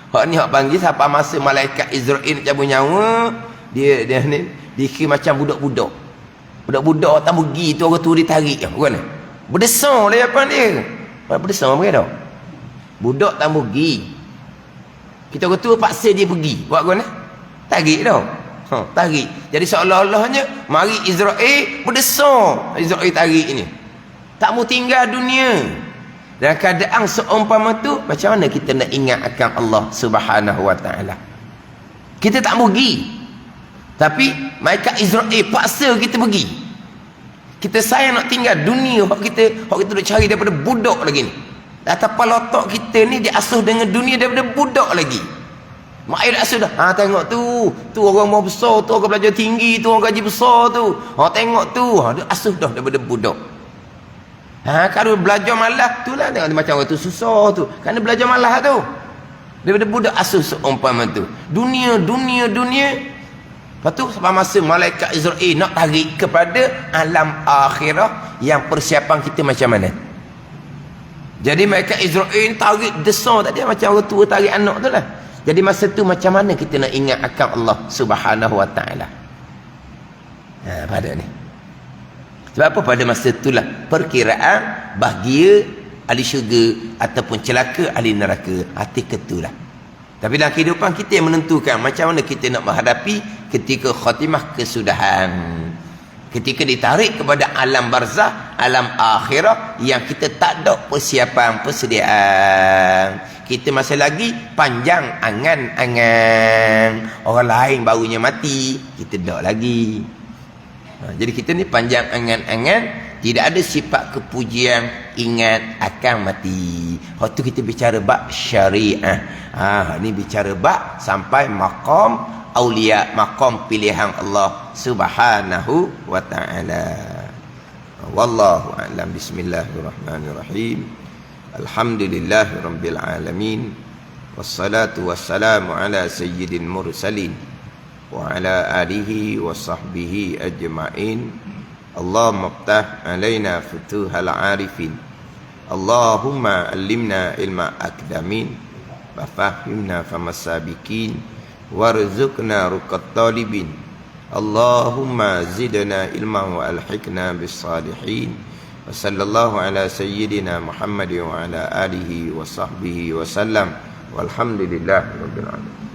Hak ni hak panggil siapa masa malaikat Israel nak cabut nyawa, dia ni dikira macam budak-budak. Budak-budak tak pergi tu, orang tu ditarik kan. Berdesar dia apa dia? Berdesar apa dah? Budak tak pergi. Kita orang tu paksa dia pergi. Buat kan? Tarik dah. Tarik. Jadi seolah-olahnya mari Israel berdesar. Israel tarik ni. Tak mau tinggal dunia. Dan keadaan seumpama tu, macam mana kita nak ingat akan Allah Subhanahu wa taala? Kita tak mau pergi. Tapi malaikat Israel paksa kita pergi. Kita sayang nak tinggal dunia, hak kita nak cari daripada budak lagi ni. Atas palotok kita ni diasuh dengan dunia daripada budak lagi. Mak ayah asuh dah. Tengok tu orang mau besar tu, orang belajar tinggi tu, orang gaji besar tu. Tengok tu, dia asuh dah daripada budak. Kalau belajar malas tu lah, tengok macam orang tu susah tu. Kerana belajar malas tu. Daripada budak asuh seumpama tu. Dunia. Lepas tu sampai masa malaikat Israel nak tarik kepada alam akhirah, yang persiapan kita macam mana? Jadi malaikat Israel tarik desar tadi macam orang tua tarik anak tu lah. Jadi masa tu macam mana kita nak ingat akan Allah Subhanahu wa taala? Pada ni. Sebab apa? Pada masa itulah perkiraan bahagia ahli syurga ataupun celaka ahli neraka. Hati ketulah. Tapi dalam kehidupan kita yang menentukan macam mana kita nak menghadapi ketika khatimah kesudahan. Ketika ditarik kepada alam barzah, alam akhirah yang kita tak ada persiapan, persediaan. Kita masih lagi panjang angan-angan. Orang lain barunya mati, kita tak lagi. Jadi kita ni panjang angan-angan, tidak ada sifat kepujian, ingat akan mati. Waktu kita bicara bab syariah. Ni bicara bab sampai maqam aulia, maqam pilihan Allah Subhanahu wa taala. Wallahu a'lam. Bismillahirrahmanirrahim. Alhamdulillahirabbil alamin. Wassalatu wassalamu ala sayyidil mursalin wa ala alihi wa sahbihi ajma'in. Allahumma iftah alaina futuhal arifin. Allahumma allimna ilma akdamin wa fahimna famasabikin warzuqna ruqat talibin. Allahumma zidna ilman wa alhiqna bis salihin. Wa sallallahu ala sayyidina Muhammad wa ala alihi wa sahbihi wa sallam. Walhamdulillah rabbil alamin.